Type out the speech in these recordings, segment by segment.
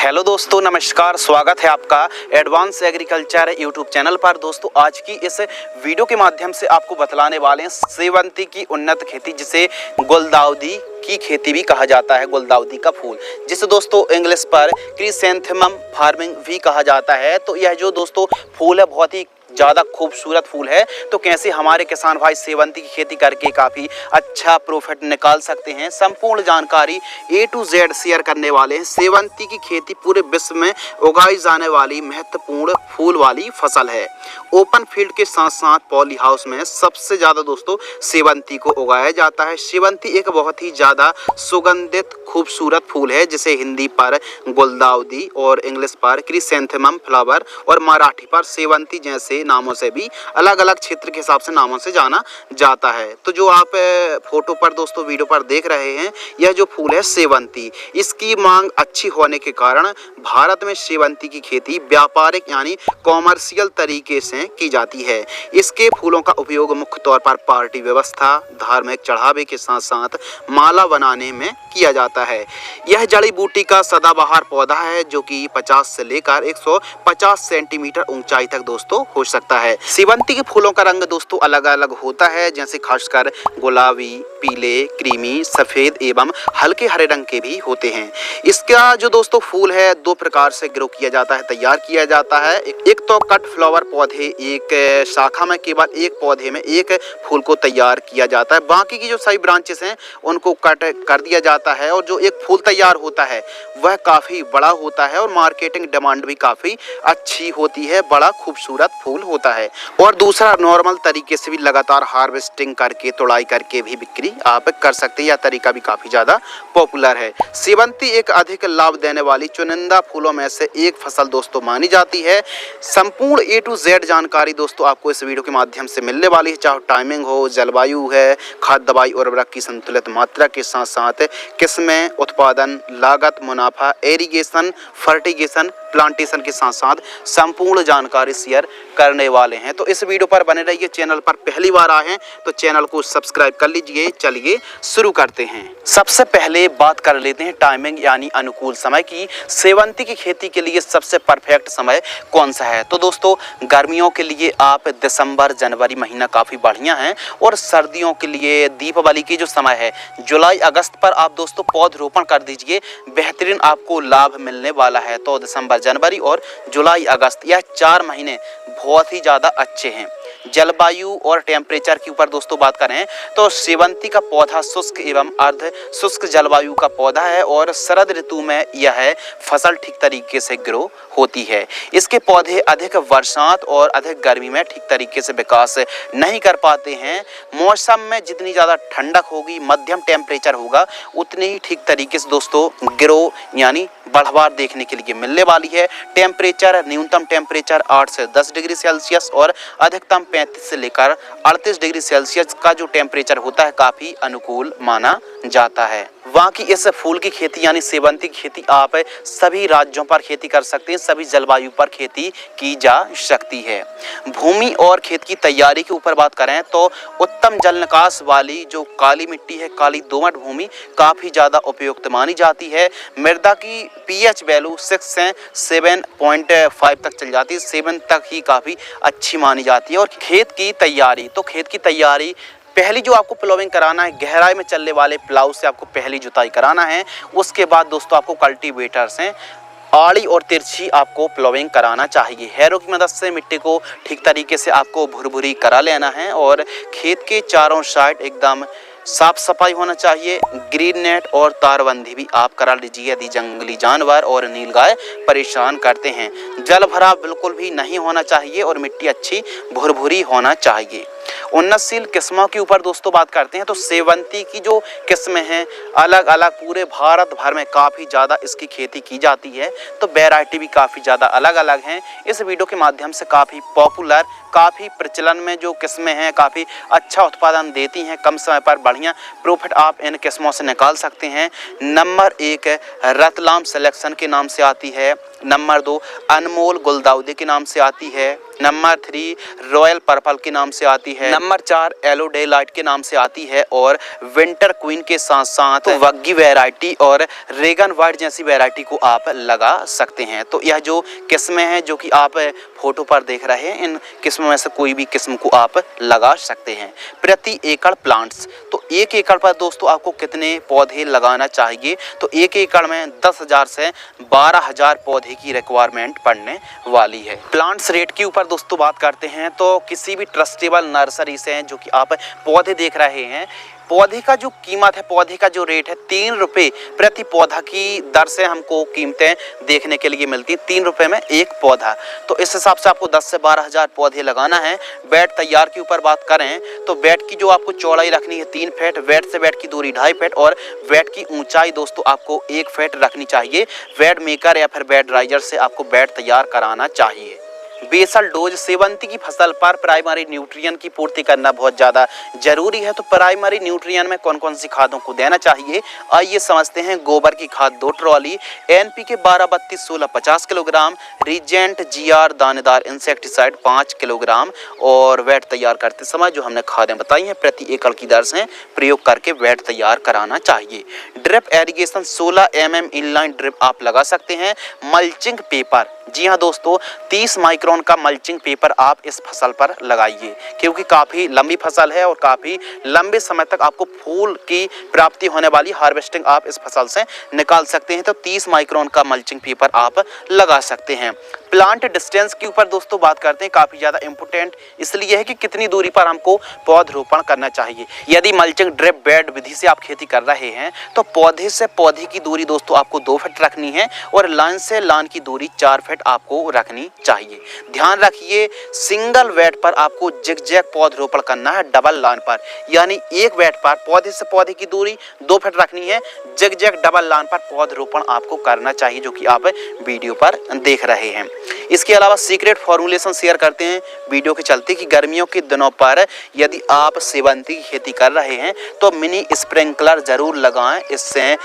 Hello दोस्तों, नमस्कार। स्वागत है आपका एडवांस एग्रीकल्चर यूट्यूब चैनल पर। दोस्तों, आज की इस वीडियो के माध्यम से आपको बतलाने वाले हैं सेवंती की उन्नत खेती, जिसे गुलदाउदी की खेती भी कहा जाता है। गुलदाउदी का फूल, जिसे दोस्तों इंग्लिश पर क्रिसैंथेमम फार्मिंग भी कहा जाता है। तो यह जो दोस्तों फूल है, बहुत ही ज़्यादा खूबसूरत फूल है। तो कैसे हमारे किसान भाई सेवंती की खेती करके काफ़ी अच्छा प्रॉफिट निकाल सकते हैं, संपूर्ण जानकारी A to Z शेयर करने वाले हैं। सेवंती की खेती पूरे विश्व में उगाई जाने वाली महत्वपूर्ण फूल वाली फसल है। ओपन फील्ड के साथ साथ पॉली हाउस में सबसे ज़्यादा दोस्तों सेवंती को उगाया जाता है। सेवंती एक बहुत ही ज़्यादा सुगंधित खूबसूरत फूल है, जिसे हिंदी पर गुलदाउदी और इंग्लिश पर क्रिसैंथेमम फ्लावर और मराठी पर सेवंती जैसे नामों से भी अलग अलग क्षेत्र के हिसाब से नामों से जाना जाता है। तो जो आप फोटो पर दोस्तों वीडियो पर देख रहे हैं, यह जो फूल है सेवंती, इसकी मांग अच्छी होने के कारण भारत में सेवंती की खेती व्यापारिक यानी कॉमर्शियल तरीके से की जाती है। इसके फूलों का उपयोग मुख्य तौर पर पार्टी व्यवस्था, धार्मिक चढ़ावे के साथ साथ माला बनाने में किया जाता है। यह जड़ी बूटी का सदाबहार पौधा है, जो कि 50 से लेकर 150 सेंटीमीटर ऊंचाई तक दोस्तों हो सकता है। सेवंती के फूलों का रंग दोस्तों अलग अलग होता है, जैसे खासकर गुलाबी, पीले, क्रीमी, सफेद एवं हल्के हरे रंग के भी होते हैं। इसका जो दोस्तों फूल है, दो प्रकार से ग्रो किया जाता है, तैयार किया जाता है। एक तो कट फ्लावर पौधे, एक शाखा में केवल एक पौधे में एक फूल को तैयार किया जाता है। बाकी की जो सभी ब्रांचेस हैं उनको कट कर दिया जाता है, और जो एक फूल तैयार होता है वह काफी बड़ा होता है और मार्केटिंग डिमांड भी काफी अच्छी होती है। बड़ा खूबसूरत फूल होता है। और दूसरा, नॉर्मल तरीके से भी लगातार हार्वेस्टिंग करके, तोड़ाई करके भी बिक्री आप कर सकते हैं। यह तरीका भी काफी ज्यादा पॉपुलर है। सेवंती एक अधिक लाभ देने वाली चुनिंदा फूलों में से एक फसल दोस्तों मानी जाती है। संपूर्ण A to Z जानकारी दोस्तों आपको इस वीडियो के माध्यम से मिलने वाली है, चाहे टाइमिंग हो, जलवायु है, खाद दवाई और उर्वरक की संतुलित मात्रा के साथ साथ किस्में, उत्पादन, लागत, मुनाफा, एरीगेशन, फर्टिगेशन, प्लांटेशन के साथ साथ संपूर्ण जानकारी शेयर करने वाले हैं। तो इस वीडियो पर बने रहिए। चैनल पर पहली बार आए हैं तो चैनल को सब्सक्राइब कर लीजिए। चलिए शुरू करते हैं। सबसे पहले बात कर लेते हैं टाइमिंग यानी अनुकूल समय की। सेवंती की खेती के लिए सबसे परफेक्ट समय कौन सा है? तो दोस्तों गर्मियों के लिए आप दिसंबर जनवरी महीना काफ़ी बढ़िया है, और सर्दियों के लिए दीपावली की जो समय है जुलाई अगस्त पर आप दोस्तों पौधरोपण कर दीजिए, बेहतरीन आपको लाभ मिलने वाला है। तो दिसंबर जनवरी और जुलाई अगस्त, यह 4 महीने बहुत ही ज़्यादा अच्छे हैं। जलवायु और टेम्परेचर के ऊपर दोस्तों बात करें तो सेवंती का पौधा शुष्क एवं अर्ध शुष्क जलवायु का पौधा है, और शरद ऋतु में यह फसल ठीक तरीके से ग्रो होती है। इसके पौधे अधिक बरसात और अधिक गर्मी में ठीक तरीके से विकास नहीं कर पाते हैं। मौसम में जितनी ज़्यादा ठंडक होगी, मध्यम टेम्परेचर होगा, उतनी ही ठीक तरीके से दोस्तों ग्रो यानी बढ़वार देखने के लिए मिलने वाली है। टेम्परेचर, न्यूनतम टेम्परेचर 8 से 10 डिग्री सेल्सियस और अधिकतम 35 से लेकर 38 डिग्री सेल्सियस का जो टेम्परेचर होता है काफ़ी अनुकूल माना जाता है। वहाँ की इस फूल की खेती यानी सेवंती की खेती आप सभी राज्यों पर खेती कर सकते हैं, सभी जलवायु पर खेती की जा सकती है। भूमि और खेत की तैयारी के ऊपर बात करें तो उत्तम जल निकास वाली जो काली मिट्टी है, काली दोमट भूमि काफ़ी ज़्यादा उपयुक्त मानी जाती है। मृदा की pH वैल्यू 6 से 7.5 तक चल जाती है, 7 तक ही काफ़ी अच्छी मानी जाती है। और खेत की तैयारी, तो खेत की तैयारी पहली जो आपको प्लाविंग कराना है, गहराई में चलने वाले प्लाव से आपको पहली जुताई कराना है। उसके बाद दोस्तों आपको कल्टीवेटर से आड़ी और तिरछी आपको प्लाविंग कराना चाहिए। हैरो की मदद से मिट्टी को ठीक तरीके से आपको भुरभुरी करा लेना है, और खेत के चारों साइड एकदम साफ सफाई होना चाहिए। ग्रीन नेट और तारबंदी भी आप करा लीजिए यदि जंगली जानवर और नीलगाय परेशान करते हैं। जल भराव बिल्कुल भी नहीं होना चाहिए, और मिट्टी अच्छी भुरभुरी होना चाहिए। उन्नतशील किस्मों के ऊपर दोस्तों बात करते हैं तो सेवंती की जो किस्में हैं अलग अलग पूरे भारत भर में काफ़ी ज़्यादा इसकी खेती की जाती है। तो वैरायटी भी काफ़ी ज़्यादा अलग अलग हैं। इस वीडियो के माध्यम से काफ़ी पॉपुलर, काफ़ी प्रचलन में जो किस्में हैं काफ़ी अच्छा उत्पादन देती हैं, कम समय पर बढ़िया प्रॉफिट आप इन किस्मों से निकाल सकते हैं। नंबर 1 रतलाम सिलेक्शन के नाम से आती है, नंबर 2 अनमोल गुलदाउदी के नाम से आती है। नंबर 3 रॉयल पर्पल के नाम से आती है। नंबर 4 येलो डे लाइट के नाम से आती है। और विंटर क्वीन के साथ साथ वग्गी वैरायटी और रेगन वाइट जैसी वैरायटी को आप लगा सकते हैं। तो यह जो किस्में हैं जो कि आप फोटो पर देख रहे हैं, इन किस्मों में से कोई भी किस्म को आप लगा सकते हैं। प्रति एकड़ प्लांट्स, तो 1 एकड़ पर दोस्तों आपको कितने पौधे लगाना चाहिए? तो 1 एकड़ में 10,000 से 12,000 पौधे की रिक्वायरमेंट पड़ने वाली है। प्लांट्स रेट के ऊपर दोस्तों बात करते हैं तो किसी भी ट्रस्टेबल नर्सरी से जो कि आप पौधे देख रहे हैं, पौधे का जो कीमत है, पौधे का जो रेट है 3 रुपये प्रति पौधा की दर से हमको कीमतें देखने के लिए मिलती है। 3 रुपये में एक पौधा। तो इस हिसाब से आपको 10 से 12,000 पौधे लगाना है। बेड तैयार के ऊपर बात करें तो बेड की जो आपको चौड़ाई रखनी है 3 फीट, बेड से बेड की दूरी 2.5 फीट और बेड की ऊंचाई दोस्तों आपको 1 फीट रखनी चाहिए। बेड मेकर या फिर बेड राइजर से आपको बेड तैयार कराना चाहिए। बेसल डोज, सेवंती की फसल पर प्राइमरी न्यूट्रिएंट की पूर्ति करना बहुत ज़्यादा जरूरी है। तो प्राइमरी न्यूट्रिएंट में कौन कौन सी खादों को देना चाहिए, आइए समझते हैं। गोबर की खाद 2 trolley, NPK 12-32-16 50 kilogram, Regent GR दानेदार इंसेक्टिसाइड 5 किलोग्राम। और वेट तैयार करते समय जो हमने खादें बताई हैं प्रति एकड़ की दर से प्रयोग करके वेट तैयार कराना चाहिए। Drip irrigation 16 mm inline drip आप लगा सकते हैं। मल्चिंग पेपर, जी हाँ दोस्तों, 30 माइक्रोन का मल्चिंग पेपर आप इस फसल पर लगाइए, क्योंकि काफ़ी लंबी फसल है और काफ़ी लंबे समय तक आपको फूल की प्राप्ति होने वाली, हार्वेस्टिंग आप इस फसल से निकाल सकते हैं। तो 30 माइक्रोन का मल्चिंग पेपर आप लगा सकते हैं। प्लांट डिस्टेंस के ऊपर दोस्तों बात करते हैं, काफ़ी ज़्यादा इंपॉर्टेंट इसलिए है कि कितनी दूरी पर हमको पौधरोपण करना चाहिए। यदि मल्चिंग ड्रिप बेड विधि से आप खेती कर रहे हैं तो पौधे से पौधे की दूरी दोस्तों आपको 2 फीट रखनी है और लाइन से लाइन की दूरी 4 फीट आपको रखनी चाहिए। ध्यान रखिए, सिंगल वेट पर आपको जिगजैग पौधरोपण करना है, डबल लाइन पर, यानी एक वेट पर पौधे से पौधे की दूरी 2 फीट रखनी है, जिगजैग डबल लाइन पर पौधरोपण आपको करना चाहिए, जो कि आप वीडियो पर देख रहे हैं। इसके अलावा सीक्रेट फॉर्मूलेशन शेयर करते हैं वीडियो के चलते कि गर्मियों के दिनों पर यदि आप सेवंती की खेती कर रहे हैं तो मिनी स्प्रिंकलर जरूर लगाएं। इससे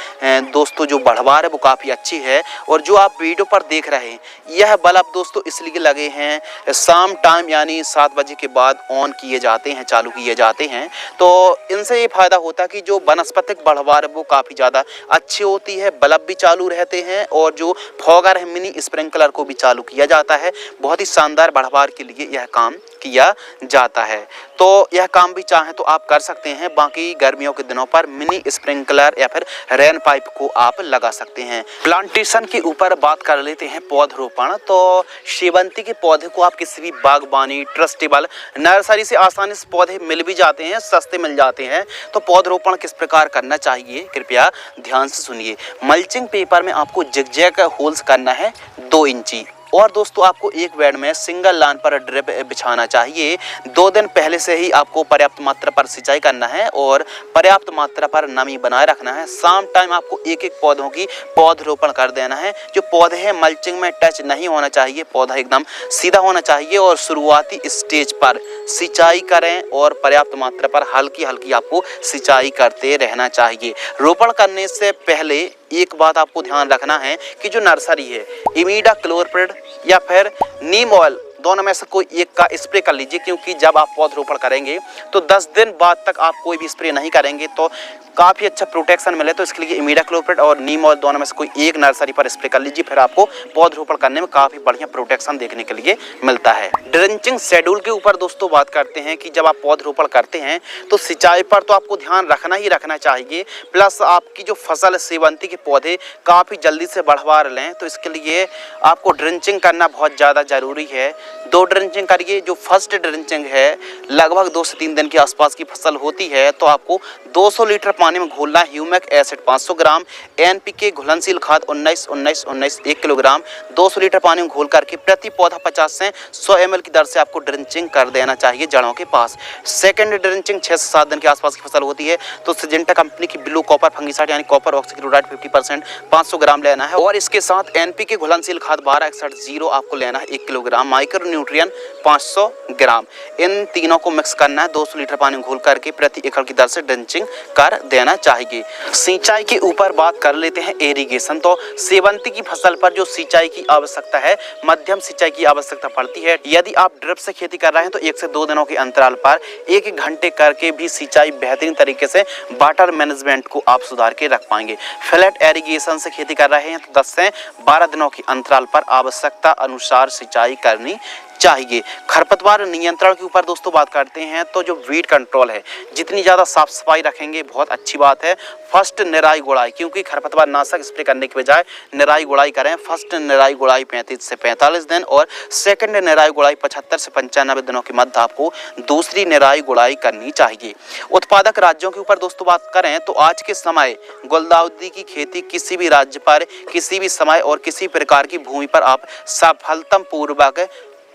दोस्तों जो बढ़वार है वो काफ़ी अच्छी है। और जो आप वीडियो पर देख रहे हैं यह बल्ब दोस्तों इसलिए लगे हैं शाम टाइम, यानी 7 बजे के बाद ऑन किए जाते हैं, चालू किए जाते हैं। तो इनसे ये फायदा होता है कि जो वनस्पतिक बढ़वार है वो काफ़ी ज़्यादा अच्छी होती है, बल्ब भी चालू रहते हैं और जो फॉगर है मिनी स्प्रिंकलर को भी चालू किया जाता है। बहुत ही शानदार बढ़वार के लिए यह काम किया जाता है। तो यह काम भी चाहें तो आप कर सकते हैं। बाकी गर्मियों के दिनों पर मिनी स्प्रिंकलर या फिर रेन पाइप को आप लगा सकते हैं। प्लांटेशन के ऊपर बात कर लेते हैं, पौधरोपण। तो सेवंती के पौधे को आप किसी भी बागबानी ट्रस्टेबल नर्सरी से आसानी से पौधे मिल भी जाते हैं, सस्ते मिल जाते हैं। तो पौधरोपण किस प्रकार करना चाहिए कृपया ध्यान से सुनिए। मल्चिंग पेपर में आपको जिगजैग होल्स करना है 2 इंची। और दोस्तों आपको एक बेड में सिंगल लाइन पर ड्रिप बिछाना चाहिए। 2 दिन पहले से ही आपको पर्याप्त मात्रा पर सिंचाई करना है और पर्याप्त मात्रा पर नमी बनाए रखना है। शाम टाइम आपको एक एक पौधों की पौधरोपण कर देना है। जो पौधे हैं मल्चिंग में टच नहीं होना चाहिए, पौधा एकदम सीधा होना चाहिए। और शुरुआती स्टेज पर सिंचाई करें और पर्याप्त मात्रा पर हल्की हल्की आपको सिंचाई करते रहना चाहिए। रोपण करने से पहले एक बात आपको ध्यान रखना है कि जो नर्सरी है इमिडाक्लोप्रिड या फिर नीम ऑयल, दोनों में से कोई एक का स्प्रे कर लीजिए, क्योंकि जब आप पौधरोपण करेंगे तो 10 दिन बाद तक आप कोई भी स्प्रे नहीं करेंगे तो काफ़ी अच्छा प्रोटेक्शन मिले। तो इसके लिए इमिडाक्लोप्रिड और नीम ऑयल दोनों में से कोई एक नर्सरी पर स्प्रे कर लीजिए, फिर आपको पौधरोपण करने में काफ़ी बढ़िया प्रोटेक्शन देखने के लिए मिलता है। ड्रेंचिंग शेड्यूल के ऊपर दोस्तों बात करते हैं कि जब आप पौधरोपण करते हैं तो सिंचाई पर तो आपको ध्यान रखना ही रखना चाहिए, प्लस आपकी जो फसल है सेवंती के पौधे काफ़ी जल्दी से बढ़वा लें, तो इसके लिए आपको ड्रेंचिंग करना बहुत ज़्यादा ज़रूरी है। 2 ड्रेंचिंग करिए। जो फर्स्ट ड्रेंचिंग है लगभग 2 से 3 दिन के आसपास की फसल होती है तो आपको 200 लीटर पानी में घोलना ह्यूमिक एसिड 500 ग्राम, NPK घुलनशील खाद 19-19-19 1 किलोग्राम 200 लीटर पानी में घोल करके प्रति पौधा 50 से 100 ml की दर से आपको ड्रेंचिंग कर देना चाहिए जड़ों के पास। सेकंड ड्रेंचिंग 6 से 7 दिन के आसपास की फसल होती है तो सिजेंटा कंपनी की ब्लू कॉपर फंगिसाइड यानी कॉपर ऑक्सीक्लोराइड 50% 500 ग्राम लेना है। और इसके साथ NPK घुलनशील खाद 1261 आपको लेना है 1 किलोग्राम। माइक्रो माइक्रो न्यूट्रिएंट 500 ग्राम। इन तीनों को मिक्स करना है 200 लीटर पानी घोल करके प्रति एकड़ की दर से ड्रिंचिंग कर देना चाहिए। सिंचाई के ऊपर बात कर लेते हैं इरिगेशन। तो सेवंती की फसल पर जो सिंचाई की आवश्यकता है, मध्यम सिंचाई की आवश्यकता पड़ती है। यदि आप ड्रिप से खेती कर रहे हैं तो 1 से 2 दिनों के अंतराल पर 1 घंटे करके भी सिंचाई बेहतरीन तरीके से वाटर मैनेजमेंट को आप सुधार के रख पाएंगे। फ्लैट इरिगेशन से खेती कर रहे हैं तो 10 से 12 दिनों के अंतराल पर आवश्यकता अनुसार सिंचाई करनी चाहिए। खरपतवार नियंत्रण के ऊपर दोस्तों बात करते हैं तो जो वीड कंट्रोल है, जितनी ज़्यादा साफ सफाई रखेंगे बहुत अच्छी बात है। फर्स्ट निराई गुड़ाई, क्योंकि खरपतवार नाशक स्प्रे करने के बजाय निराई गुड़ाई करें। फर्स्ट निराई गुड़ाई 35 से 45 दिन और सेकंड निराई गुड़ाई 75 से 95 दिनों के मध्य आपको दूसरी निराई गुड़ाई करनी चाहिए। उत्पादक राज्यों के ऊपर दोस्तों बात करें तो आज के समय गुलदाउदी की खेती किसी भी राज्य पर, किसी भी समय और किसी प्रकार की भूमि पर आप सफलता पूर्वक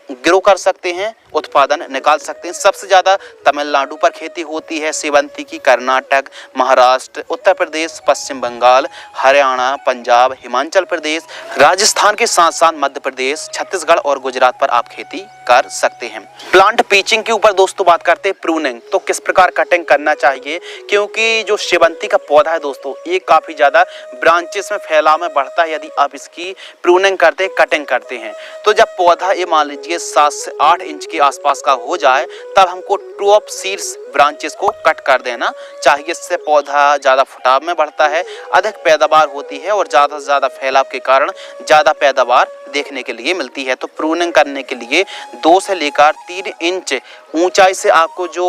ग्रो कर सकते हैं, उत्पादन निकाल सकते हैं। सबसे ज़्यादा तमिलनाडु पर खेती होती है सेवंती की। कर्नाटक, महाराष्ट्र, उत्तर प्रदेश, पश्चिम बंगाल, हरियाणा, पंजाब, हिमाचल प्रदेश, राजस्थान के साथ साथ मध्य प्रदेश, छत्तीसगढ़ और गुजरात पर आप खेती कर सकते हैं। प्लांट पिचिंग के ऊपर दोस्तों बात करते हैं प्रूनिंग। तो किस प्रकार कटिंग करना चाहिए, क्योंकि जो सेवंती का पौधा है दोस्तों ये काफ़ी ज़्यादा ब्रांचेस में फैलाव में बढ़ता है। यदि आप इसकी प्रूनिंग करते हैं, कटिंग करते हैं, तो जब पौधा ये मान लीजिए 7 से 8 इंच के आसपास का हो जाए तब हमको टॉप शीर्ष ब्रांचेस को कट कर देना चाहिए। इससे पौधा ज़्यादा फुटाव में बढ़ता है, अधिक पैदावार होती है और ज़्यादा से ज़्यादा फैलाव के कारण ज़्यादा पैदावार देखने के लिए मिलती है। तो प्रूनिंग करने के लिए 2 से लेकर 3 इंच ऊंचाई से आपको जो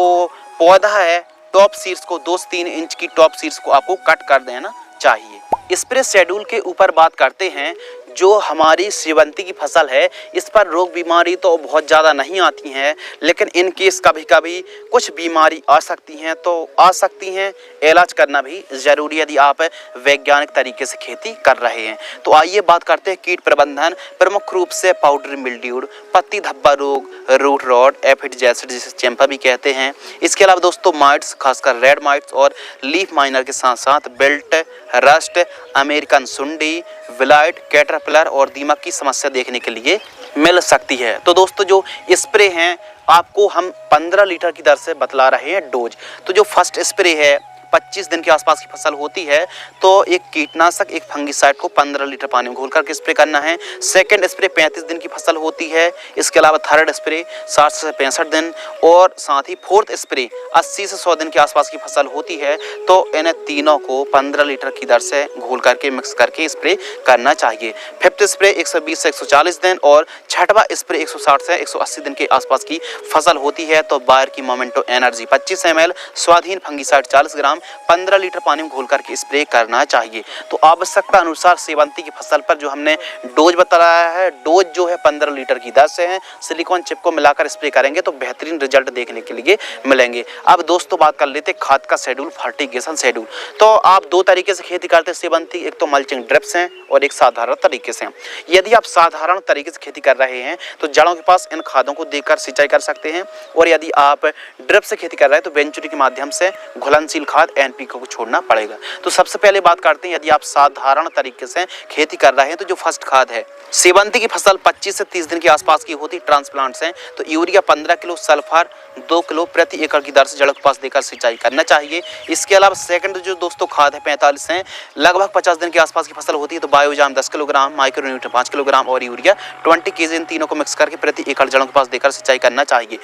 पौधा है टॉप शीर्ष को 2 से 3 इंच की टॉप शीर्ष को आपको कट कर देना चाहिए। स्प्रे शेड्यूल के ऊपर बात करते हैं। जो हमारी सेवंती की फसल है इस पर रोग बीमारी तो बहुत ज़्यादा नहीं आती हैं, लेकिन इन केस कभी कभी कुछ बीमारी आ सकती हैं, तो आ सकती हैं, इलाज करना भी ज़रूरी यदि आप वैज्ञानिक तरीके से खेती कर रहे हैं। तो आइए बात करते हैं कीट प्रबंधन। प्रमुख रूप से पाउडरी मिल्ड्यू, पत्ती धब्बा रोग, रूट रॉट, एफिड जैसिड जिसे चैंपा भी कहते हैं। इसके अलावा दोस्तों माइट्स, खासकर रेड माइट्स और लीफ माइनर के साथ साथ बेल्ट, रस्ट, अमेरिकन सुंडी, विलाइट, कैटरपिलर और दीमक की समस्या देखने के लिए मिल सकती है। तो दोस्तों जो स्प्रे हैं आपको हम 15 लीटर की दर से बतला रहे हैं डोज। तो जो फर्स्ट स्प्रे है 25 दिन के आसपास की फसल होती है तो एक कीटनाशक, एक फंगिसाइड को 15 लीटर पानी में घोल करके स्प्रे करना है। सेकंड स्प्रे 35 दिन की फसल होती है। इसके अलावा थर्ड स्प्रे 60 से 65 दिन और साथ ही फोर्थ स्प्रे 80 से 100 दिन के आसपास की फसल होती है। तो इन तीनों को 15 लीटर की दर से घोल करके मिक्स करके स्प्रे करना चाहिए। फिफ्थ स्प्रे 120 से 140 दिन और छठवां स्प्रे 160 से 180 दिन के आसपास की फसल होती है। तो बायर की मोमेंटो एनर्जी 25 ml, स्वाधीन फंगिसाइड 40 ग्राम 15 लीटर पानी में घोल करके स्प्रे करना चाहिए। तो आवश्यकता अनुसार सेवंती की फसल पर जो हमने डोज बताया है, डोज जो है 15 लीटर की दर से है। सिलिकॉन चिप को मिलाकर स्प्रे करेंगे तो बेहतरीन रिजल्ट देखने के लिए मिलेंगे। अब दोस्तों बात कर लेते हैं खाद का शेड्यूल, फर्टिगेशन शेड्यूल। तो आप 2 तरीके से खेती करते हैं सेवंती, एक तो मल्चिंग ड्रिप्स हैं और एक साधारण तरीके से। यदि आप साधारण तरीके से खेती कर रहे हैं तो जड़ों के पास इन खादों को देकर सिंचाई कर सकते हैं, और यदि आप ड्रिप से खेती कर रहे हैं तो वेंचुरी के माध्यम से घुलनशील खाद एनपीके को छोड़ना पड़ेगा। तो सबसे पहले बात करते हैं यदि आप साधारण तरीके से खेती कर रहे हैं तो जो फर्स्ट खाद है, सेवंती की फसल 25 से 30 दिन के आसपास की होती ट्रांसप्लांट से, तो यूरिया 15 किलो, सल्फर 2 किलो प्रति एकड़ की दर से जड़ों के पास देकर सिंचाई करना चाहिए। इसके अलावा सेकंड जो दोस्तों खाद है 45 से लगभग 50 दिन के आसपास की फसल होती है तो बायोजाम 10 किलोग्राम, माइक्रोन्यूट्रिएंट 5 किलोग्राम और यूरिया 20 kg, इन तीनों को मिक्स करके प्रति एकड़ जड़ों के पास देकर सिंचाई करना चाहिए।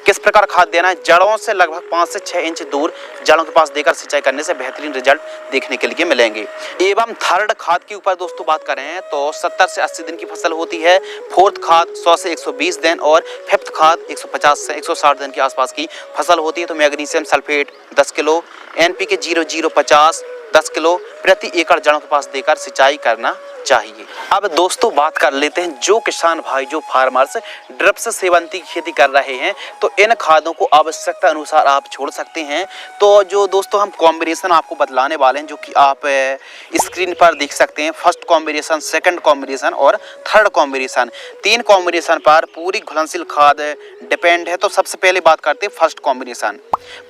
किस प्रकार खाद देना है, जड़ों से लगभग 5 से 6 इंच दूर जड़ों के पास देकर सिंचाई करने से बेहतरीन रिजल्ट देखने के लिए मिलेंगे। एवं थर्ड खाद की ऊपर दोस्तों बात करें तो 70 से 80 दिन की फसल होती है। फोर्थ खाद 100 से 120 दिन और फिफ्थ खाद 150 से 160 दिन के आसपास की फसल होती है। तो magnesium sulphate 10 kilo, NPK 0050 10 kilo प्रति एकड़ जड़ों के पास देकर सिंचाई करना चाहिए। अब दोस्तों बात कर लेते हैं जो किसान भाई, जो फार्मर्स ड्रिप से सेवंती की खेती कर रहे हैं तो इन खादों को आवश्यकता अनुसार आप छोड़ सकते हैं। तो जो दोस्तों हम कॉम्बिनेशन आपको बतलाने वाले हैं जो कि आप स्क्रीन पर देख सकते हैं, फर्स्ट कॉम्बिनेशन, सेकंड कॉम्बिनेशन और थर्ड कॉम्बिनेशन, 3 कॉम्बिनेशन पर पूरी घुलनशील खाद डिपेंड है। तो सबसे पहले बात करते हैं फर्स्ट कॉम्बिनेशन।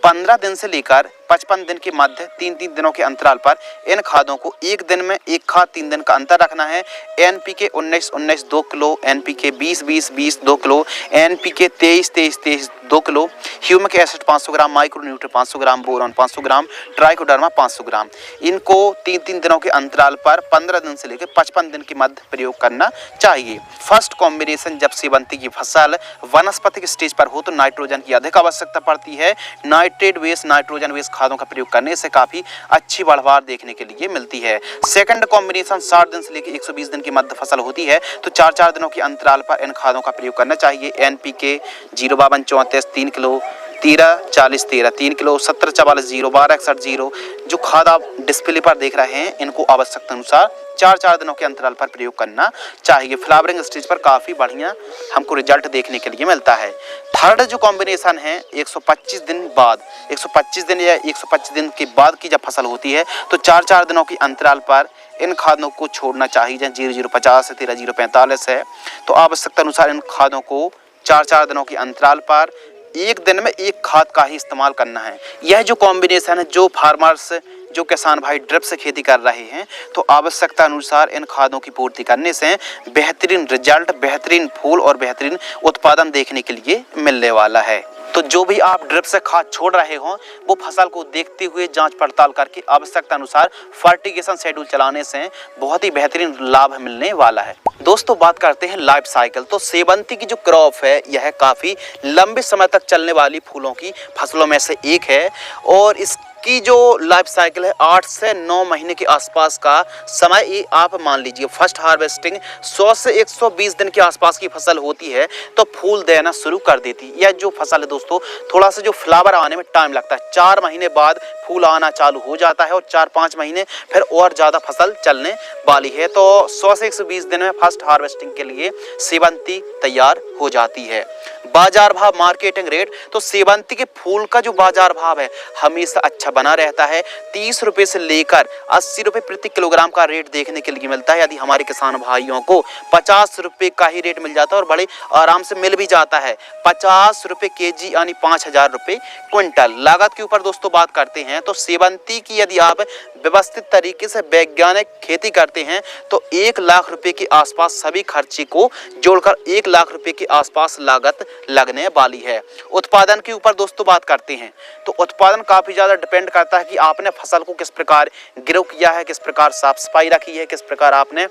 15 दिन से लेकर 55 दिन के मध्य 3-3 दिनों के अंतराल पर इन खादों को एक दिन में एक खाद 3 दिन का अंतर रखना है। NPK 19-19 2 kilo, NPK 20-20-20 2 kilo, NPK 23-23-23 2 kilo, humic acid 500 ग्राम, माइक्रोन्यूट्रिएंट 500 ग्राम, बोरॉन 500 ग्राम, ट्राइकोडर्मा 500 ग्राम। इनको 3-3 दिनों के अंतराल पर 15 दिन से लेकर 55 दिन के मध्य प्रयोग करना चाहिए। फर्स्ट कॉम्बिनेशन जब सेवंती की फसल वनस्पतिक स्टेज पर हो तो नाइट्रोजन की अधिक आवश्यकता पड़ती है। नाइट्रेट बेस, नाइट्रोजन बेस खादों का प्रयोग करने से काफी अच्छी बढ़वार देखने के लिए मिलती है। सेकंड कॉम्बिनेशन 60 दिन से लेकर 120 दिन की मध्य फसल होती है तो 4-4 दिनों के अंतराल पर इन खादों का प्रयोग करना चाहिए। NPK 052-34 3 किलो, 13-40-13 3 किलो, 17-44-0 12-61-0 जो खाद आप डिस्प्ले पर देख रहे हैं इनको आवश्यकता अनुसार 4-4 दिनों के अंतराल पर प्रयोग करना चाहिए। फ्लावरिंग स्टेज पर काफी बढ़िया हमको रिजल्ट देखने के लिए मिलता है। थर्ड जो कॉम्बिनेशन है 125 दिन बाद, 125 दिन या 125 दिन के बाद की जब फसल होती है तो 4-4 दिनों के अंतराल पर इन खादों को छोड़ना चाहिए। जैसे 0050 है, 13045 है तो आवश्यकता अनुसार इन खादों को 4-4 दिनों के अंतराल पर एक दिन में एक खाद का ही इस्तेमाल करना है। यह जो कॉम्बिनेशन है जो फार्मर्स, जो किसान भाई ड्रिप से खेती कर रहे हैं तो आवश्यकता अनुसार इन खादों की पूर्ति करने से बेहतरीन रिजल्ट, बेहतरीन फूल और बेहतरीन उत्पादन देखने के लिए मिलने वाला है। तो जो भी आप ड्रिप से खाद छोड़ रहे हो वो फसल को देखते हुए जांच पड़ताल करके आवश्यकता अनुसार फर्टिगेशन शेड्यूल चलाने से बहुत ही बेहतरीन लाभ मिलने वाला है। दोस्तों बात करते हैं लाइफ साइकिल। तो सेवंती की जो क्रॉप है यह काफी लंबे समय तक चलने वाली फूलों की फसलों में से एक है और इसकी जो लाइफ साइकिल है 8 से 9 महीने के आसपास का समय ये आप मान लीजिए। फर्स्ट हार्वेस्टिंग 100 से 120 दिन के आसपास की फसल होती है तो फूल देना शुरू कर देती है। यह जो फसल है दोस्तों थोड़ा सा जो फ्लावर आने में टाइम लगता है, 4 महीने बाद फूल आना चालू हो जाता है और 4-5 महीने फिर और ज़्यादा फसल चलने वाली है। तो 100 से 120 दिन में फर्स्ट हार्वेस्टिंग के लिए सेवंती तैयार हो जाती है। बाजार भाव, मार्केटिंग रेट, तो सेवंती के फूल का जो बाजार भाव है हमेशा अच्छा बना रहता है। 30 रुपए से लेकर 80 रुपए प्रति किलोग्राम का रेट देखने के लिए मिलता है। यदि हमारे किसान भाइयों को 50 रुपए का ही रेट मिल जाता है और बड़े आराम से मिल भी जाता है। 50 रुपए केजी यानी 5000 रुपए क्विंटल। लागत के ऊपर दोस्तों बात करते हैं तो सेवंती की यदि आप व्यवस्थित तरीके से वैज्ञानिक खेती करते हैं तो 1 लाख रुपए के आसपास सभी खर्चे को जोड़कर 1 लाख रुपए के आसपास लागत लगने वाली है। उत्पादन के ऊपर दोस्तों बात करते हैं तो उत्पादन काफी ज्यादा डिपेंड करता है कि आपने फसल को किस प्रकार ग्रो किया है, किस प्रकार साफ सफाई रखी है, किस प्रकार आपने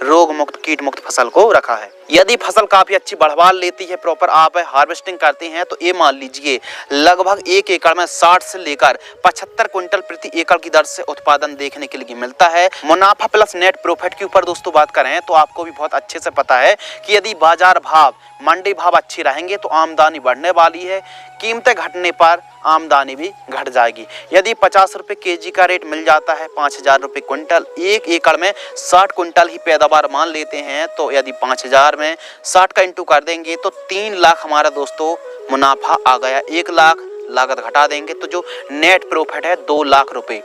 रोग मुक्त, कीट मुक्त फसल को रखा है। यदि फसल काफी अच्छी बढ़वाल लेती है, प्रॉपर आप हार्वेस्टिंग करते हैं तो ये मान लीजिए लगभग 1 एकड़ में 60 से लेकर 75 क्विंटल प्रति एकड़ की दर से उत्पादन देखने के लिए मिलता है। मुनाफा प्लस नेट प्रॉफिट के ऊपर दोस्तों बात करें तो आपको भी बहुत अच्छे से पता है कि यदि बाजार भाव, मंडी भाव अच्छे रहेंगे तो आमदनी बढ़ने वाली है, कीमतें घटने पर आमदनी भी घट जाएगी। यदि 50 रुपए केजी का रेट मिल जाता है, 5000 रुपए क्विंटल, 1 एकड़ में 60 क्विंटल ही पैदावार मान लेते हैं तो यदि 5000 में 60 का इंटू कर देंगे तो 3 लाख हमारा दोस्तों मुनाफा आ गया। 1 लाख लागत घटा देंगे तो जो नेट प्रॉफिट है 2 लाख रुपए।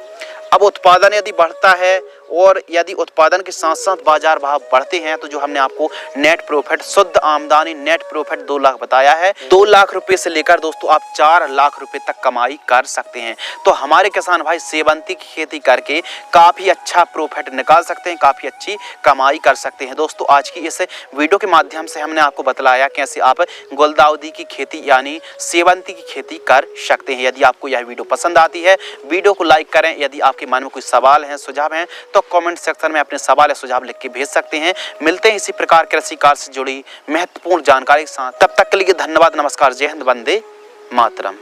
अब उत्पादन यदि बढ़ता है और यदि उत्पादन के साथ साथ बाजार भाव बढ़ते हैं तो जो हमने आपको नेट प्रॉफिट, शुद्ध आमदनी नेट प्रॉफिट 2 लाख बताया है, 2 लाख रुपए से लेकर दोस्तों आप 4 लाख रुपए तक कमाई कर सकते हैं। तो हमारे किसान भाई सेवंती की खेती करके काफी अच्छा प्रॉफिट निकाल सकते हैं, काफी अच्छी कमाई कर सकते हैं। दोस्तों आज की इस वीडियो के माध्यम से हमने आपको बतलाया कैसे आप गुलदाउदी की खेती यानी सेवंती की खेती कर सकते हैं। यदि आपको यह वीडियो पसंद आती है वीडियो को लाइक करें। यदि आपके मन में कोई सवाल है, सुझाव हैं तो कमेंट सेक्शन में अपने सवाल या सुझाव लिख के भेज सकते हैं। मिलते हैं इसी प्रकार कृषि कार्य से जुड़ी महत्वपूर्ण जानकारी के साथ। तब तक के लिए धन्यवाद, नमस्कार, जय हिंद, वंदे मातरम।